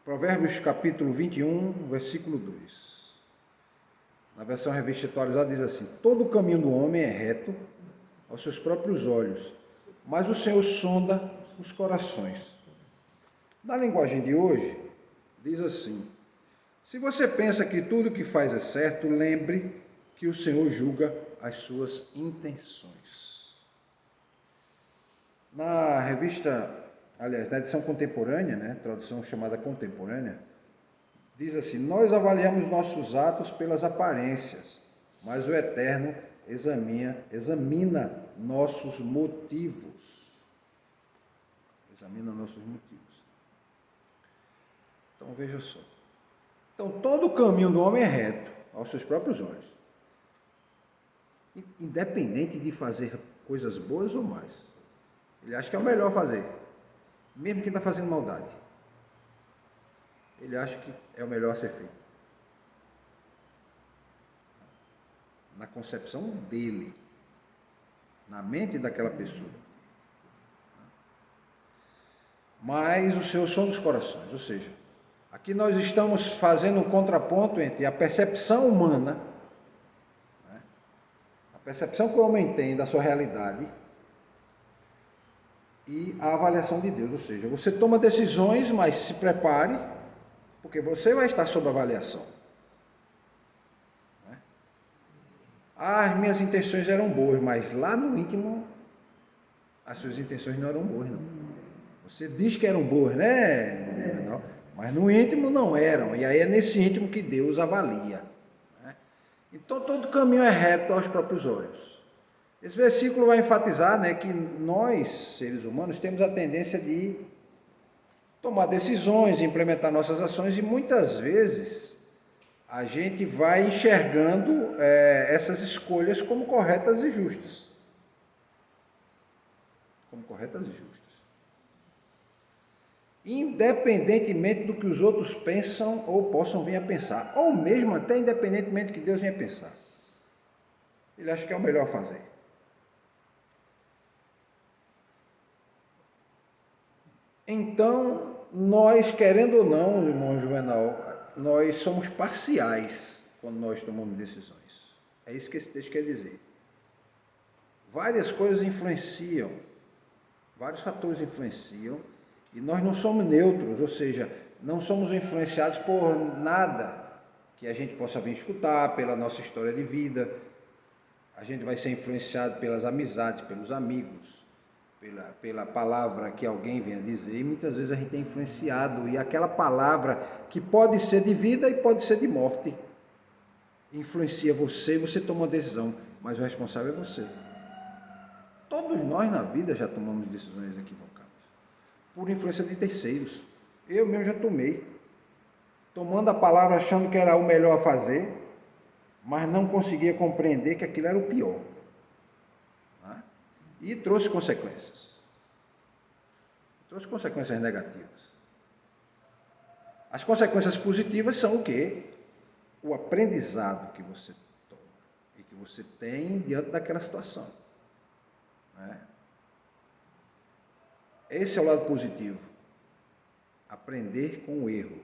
Provérbios capítulo 21, versículo 2. Na versão revista atualizada diz assim: todo o caminho do homem é reto aos seus próprios olhos, mas o Senhor sonda os corações. Na linguagem de hoje, diz assim: se você pensa que tudo que faz é certo, lembre que o Senhor julga as suas intenções. Na revista, aliás, na edição contemporânea, tradução chamada contemporânea, diz assim: nós avaliamos nossos atos pelas aparências, mas o Eterno examina nossos motivos. Examina nossos motivos. Então veja só. Então todo o caminho do homem é reto aos seus próprios olhos. Independente de fazer coisas boas ou mais. Ele acha que é o melhor fazer. Mesmo que está fazendo maldade. Ele acha que é o melhor a ser feito. Na concepção dele. Na mente daquela pessoa. Mas o Senhor sonda os corações. Ou seja, aqui nós estamos fazendo um contraponto entre a percepção humana, a percepção que o homem tem da sua realidade, e a avaliação de Deus. Ou seja, você toma decisões, mas se prepare, porque você vai estar sob avaliação. As minhas intenções eram boas, mas lá no íntimo, as suas intenções não eram boas, não. Você diz que eram boas, né? Não, mas no íntimo não eram. E aí é nesse íntimo que Deus avalia. Então todo caminho é reto aos próprios olhos. Esse versículo vai enfatizar, que nós, seres humanos, temos a tendência de tomar decisões, implementar nossas ações, e muitas vezes a gente vai enxergando essas escolhas como corretas e justas. Como corretas e justas. Independentemente do que os outros pensam ou possam vir a pensar, ou mesmo até independentemente do que Deus venha a pensar. Ele acha que é o melhor a fazer. Então, nós, querendo ou não, irmão Juvenal, nós somos parciais quando nós tomamos decisões. É isso que esse texto quer dizer. Várias coisas influenciam, vários fatores influenciam, e nós não somos neutros, ou seja, não somos influenciados por nada que a gente possa vir escutar, pela nossa história de vida. A gente vai ser influenciado pelas amizades, pelos amigos, pela palavra que alguém venha dizer, e muitas vezes a gente é influenciado, e aquela palavra que pode ser de vida e pode ser de morte, influencia você, você toma uma decisão, mas o responsável é você. Todos nós na vida já tomamos decisões equivocadas, por influência de terceiros. Eu mesmo já tomei, tomando a palavra achando que era o melhor a fazer, mas não conseguia compreender que aquilo era o pior. E trouxe consequências. Trouxe consequências negativas. As consequências positivas são o quê? O aprendizado que você toma e que você tem diante daquela situação. Esse é o lado positivo. Aprender com o erro.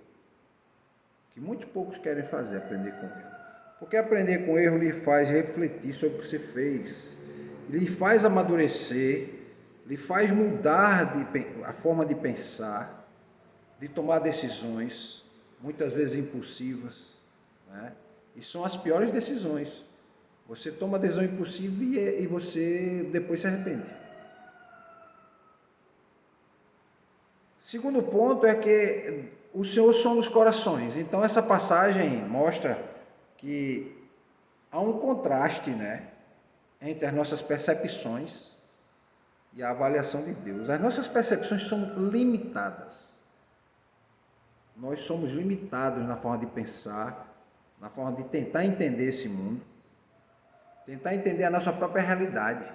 Que muito poucos querem fazer, aprender com o erro. Porque aprender com o erro lhe faz refletir sobre o que você fez, lhe faz amadurecer, lhe faz mudar a forma de pensar, de tomar decisões, muitas vezes impulsivas, e são as piores decisões. Você toma a decisão impulsiva e você depois se arrepende. Segundo ponto é que o Senhor sonda os corações. Então essa passagem mostra que há um contraste, entre as nossas percepções e a avaliação de Deus. As nossas percepções são limitadas. Nós somos limitados na forma de pensar, na forma de tentar entender esse mundo, tentar entender a nossa própria realidade,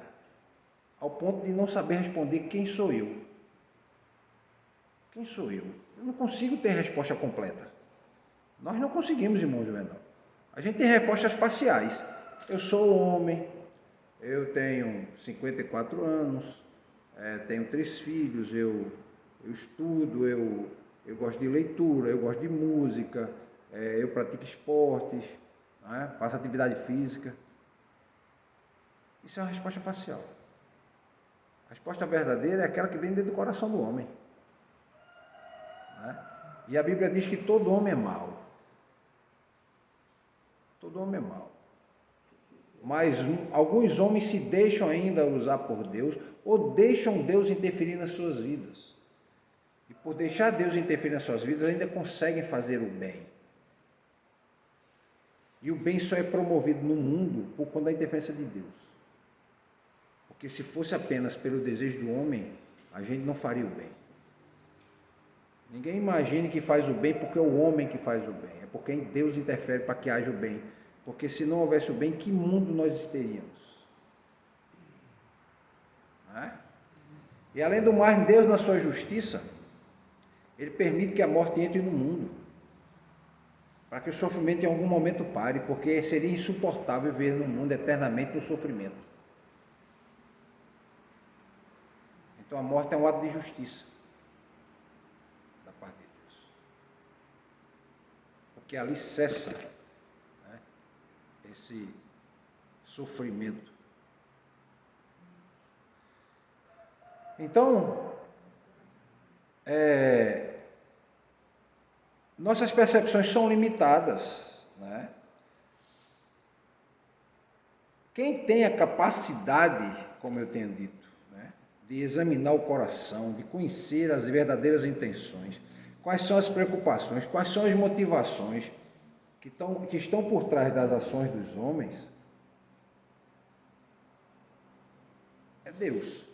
ao ponto de não saber responder quem sou eu. Quem sou eu? Eu não consigo ter resposta completa. Nós não conseguimos, irmão Juvenal. A gente tem respostas parciais. Eu sou homem, eu tenho 54 anos, tenho 3 filhos, eu estudo, eu eu gosto de leitura, eu gosto de música, eu pratico esportes, né? Faço atividade física. Isso é uma resposta parcial. A resposta verdadeira é aquela que vem dentro do coração do homem. Né? E a Bíblia diz que todo homem é mau. Todo homem é mau. Mas alguns homens se deixam ainda usar por Deus ou deixam Deus interferir nas suas vidas. E por deixar Deus interferir nas suas vidas, ainda conseguem fazer o bem. E o bem só é promovido no mundo por conta da interferência de Deus. Porque se fosse apenas pelo desejo do homem, a gente não faria o bem. Ninguém imagine que faz o bem porque é o homem que faz o bem. É porque Deus interfere para que haja o bem. Porque se não houvesse o bem, que mundo nós teríamos? Né? E além do mais, Deus, na sua justiça, Ele permite que a morte entre no mundo. Para que o sofrimento em algum momento pare, porque seria insuportável viver no mundo eternamente no sofrimento. Então a morte é um ato de justiça da parte de Deus. Porque ali cessa, né, esse sofrimento. Então, nossas percepções são limitadas, né? Quem tem a capacidade, como eu tenho dito, de examinar o coração, de conhecer as verdadeiras intenções, quais são as preocupações, quais são as motivações que estão por trás das ações dos homens, é Deus.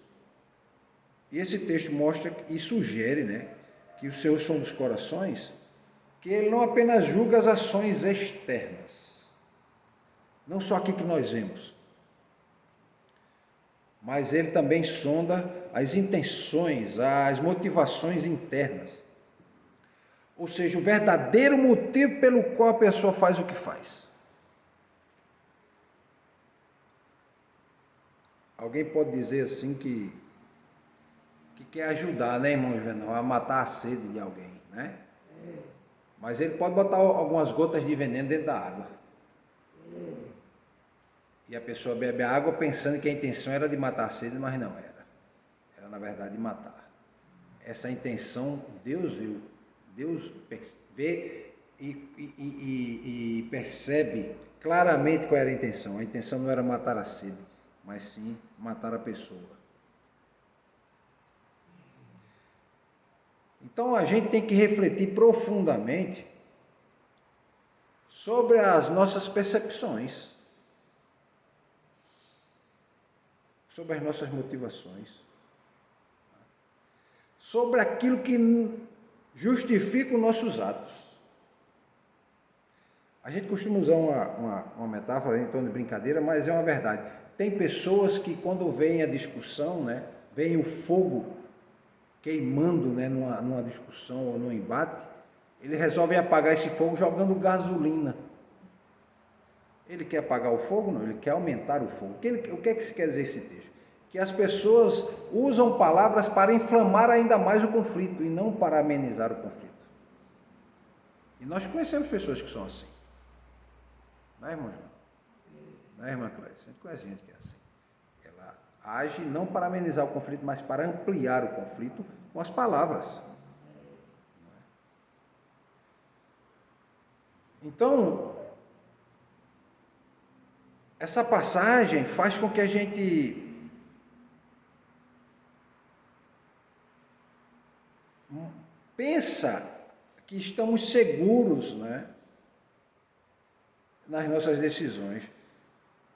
E esse texto mostra e sugere, né, que o Senhor som dos corações, que Ele não apenas julga as ações externas, não só aqui que nós vemos, mas Ele também sonda as intenções, as motivações internas. Ou seja, o verdadeiro motivo pelo qual a pessoa faz o que faz. Alguém pode dizer assim que quer ajudar, né, irmão Juvenal, a matar a sede de alguém, né? Mas ele pode botar algumas gotas de veneno dentro da água. E a pessoa bebe a água pensando que a intenção era de matar a sede, mas não era. Era, na verdade, de matar. Essa intenção, Deus viu. Deus vê e percebe claramente qual era a intenção. A intenção não era matar a sede, mas sim matar a pessoa. Então, a gente tem que refletir profundamente sobre as nossas percepções, sobre as nossas motivações, sobre aquilo que justifica os nossos atos. A gente costuma usar uma metáfora em torno de brincadeira, mas é uma verdade. Tem pessoas que quando vem a discussão, né, vem o fogo queimando, né, numa discussão ou num embate, eles resolvem apagar esse fogo jogando gasolina. Ele quer apagar o fogo? Não, ele quer aumentar o fogo. O que é que se quer dizer esse texto? Que as pessoas usam palavras para inflamar ainda mais o conflito e não para amenizar o conflito. E nós conhecemos pessoas que são assim. Não é, irmão João? Não é, irmã Clarice? A gente conhece gente que é assim. Ela age não para amenizar o conflito, mas para ampliar o conflito com as palavras. Então, essa passagem faz com que a gente pensa que estamos seguros, né, nas nossas decisões,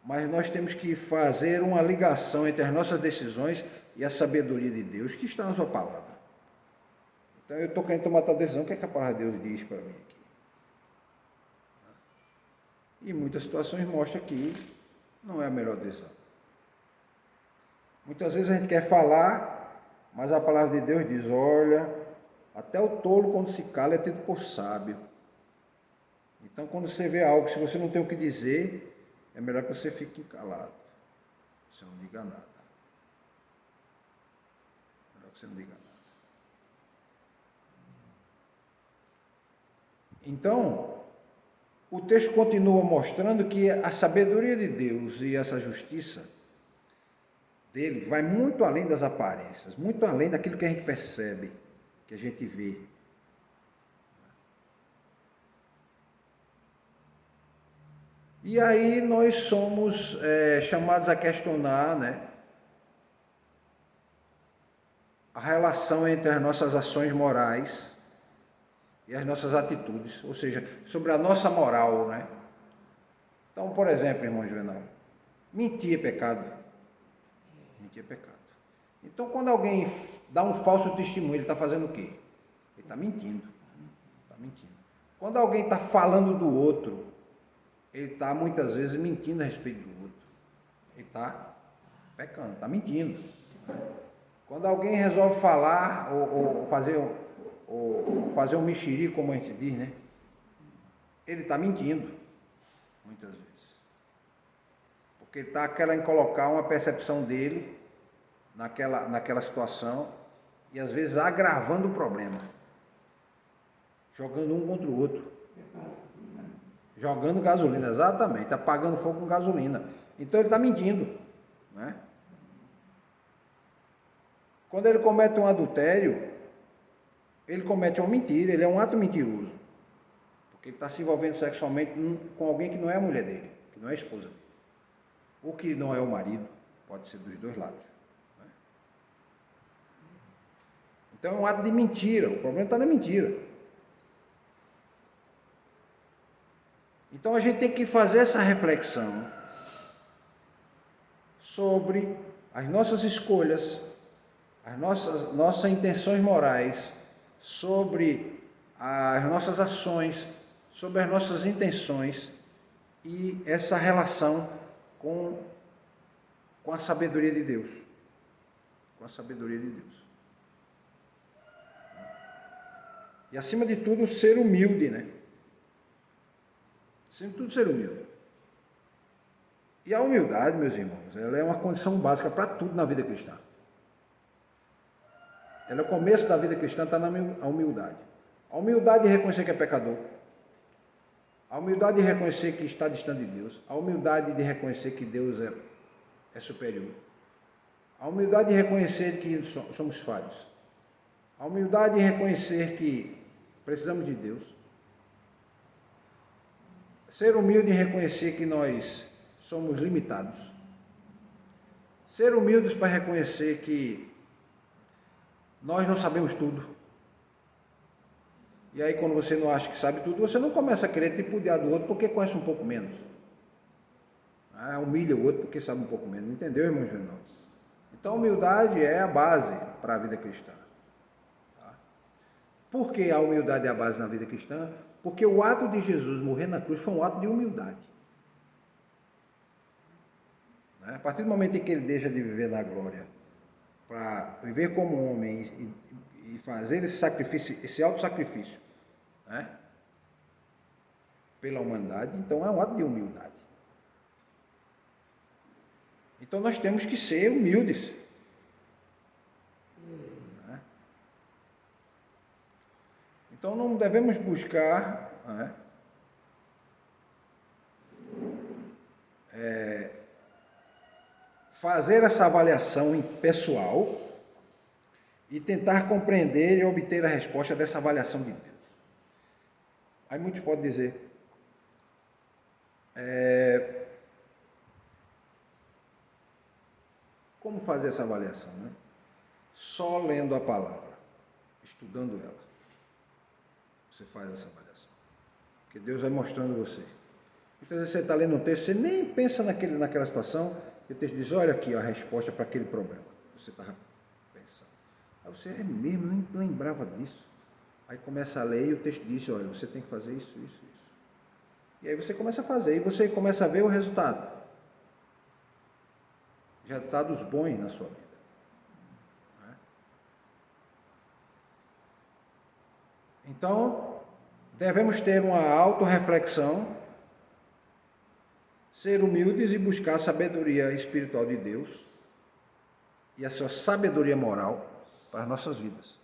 mas nós temos que fazer uma ligação entre as nossas decisões e a sabedoria de Deus que está na sua palavra. Então eu estou querendo tomar tal decisão, o que é que a palavra de Deus diz para mim aqui? E muitas situações mostram que não é a melhor decisão. Muitas vezes a gente quer falar, mas a palavra de Deus diz, olha, até o tolo quando se cala é tido por sábio. Então quando você vê algo, se você não tem o que dizer, é melhor que você fique calado. Você não diga nada. É melhor que você não diga nada. Então, o texto continua mostrando que a sabedoria de Deus e essa justiça dele vai muito além das aparências, muito além daquilo que a gente percebe, que a gente vê. E aí nós somos chamados a questionar, né, a relação entre as nossas ações morais e as nossas atitudes, ou seja, sobre a nossa moral, né? Então, por exemplo, irmão Juvenal, mentir é pecado. Mentir é pecado. Então, quando alguém dá um falso testemunho, ele está fazendo o quê? Ele está mentindo. Está mentindo. Quando alguém está falando do outro, ele está muitas vezes mentindo a respeito do outro. Ele está pecando, está mentindo. Quando alguém resolve falar ou fazer um mexerico, como a gente diz, né? Ele está mentindo, muitas vezes. Porque ele está querendo colocar uma percepção dele naquela situação e às vezes agravando o problema. Jogando um contra o outro. Jogando gasolina, exatamente, apagando fogo com gasolina. Então ele está mentindo, né? Quando ele comete um adultério, ele comete uma mentira, ele é um ato mentiroso. Porque ele está se envolvendo sexualmente com alguém que não é a mulher dele, que não é a esposa dele. Ou que não é o marido, pode ser dos dois lados. Né? Então é um ato de mentira, o problema está na mentira. Então a gente tem que fazer essa reflexão sobre as nossas escolhas, as nossas intenções morais, sobre as nossas ações, sobre as nossas intenções e essa relação com a sabedoria de Deus. Com a sabedoria de Deus. E acima de tudo, ser humilde, né? Acima de tudo, ser humilde. E a humildade, meus irmãos, ela é uma condição básica para tudo na vida cristã. Ela é o começo da vida cristã, está na humildade. A humildade de reconhecer que é pecador. A humildade de reconhecer que está distante de Deus. A humildade de reconhecer que Deus é superior. A humildade de reconhecer que somos falhos. A humildade de reconhecer que precisamos de Deus. Ser humilde em reconhecer que nós somos limitados. Ser humildes para reconhecer que nós não sabemos tudo. E aí quando você não acha que sabe tudo, você não começa a querer tripudiar do outro porque conhece um pouco menos. Humilha o outro porque sabe um pouco menos. Entendeu, irmãos? Então a humildade é a base para a vida cristã. Tá? Por que a humildade é a base na vida cristã? Porque o ato de Jesus morrer na cruz foi um ato de humildade. A partir do momento em que ele deixa de viver na glória para viver como homem e fazer esse sacrifício, esse auto-sacrifício, né, pela humanidade, então é um ato de humildade. Então nós temos que ser humildes. Né? Então não devemos buscar, né, fazer essa avaliação pessoal e tentar compreender e obter a resposta dessa avaliação de Deus. Aí muitos podem dizer, como fazer essa avaliação? Né? Só lendo a palavra, estudando ela, você faz essa avaliação. Porque Deus vai mostrando você. Muitas vezes você está lendo um texto, você nem pensa naquela situação, e o texto diz, olha aqui a resposta para aquele problema. Você estava pensando. Aí você, mesmo, nem lembrava disso. Aí começa a ler e o texto diz, olha, você tem que fazer isso, isso, isso. E aí você começa a fazer, e você começa a ver o resultado. Resultados bons na sua vida. Então, devemos ter uma autorreflexão, ser humildes e buscar a sabedoria espiritual de Deus e a sua sabedoria moral para as nossas vidas.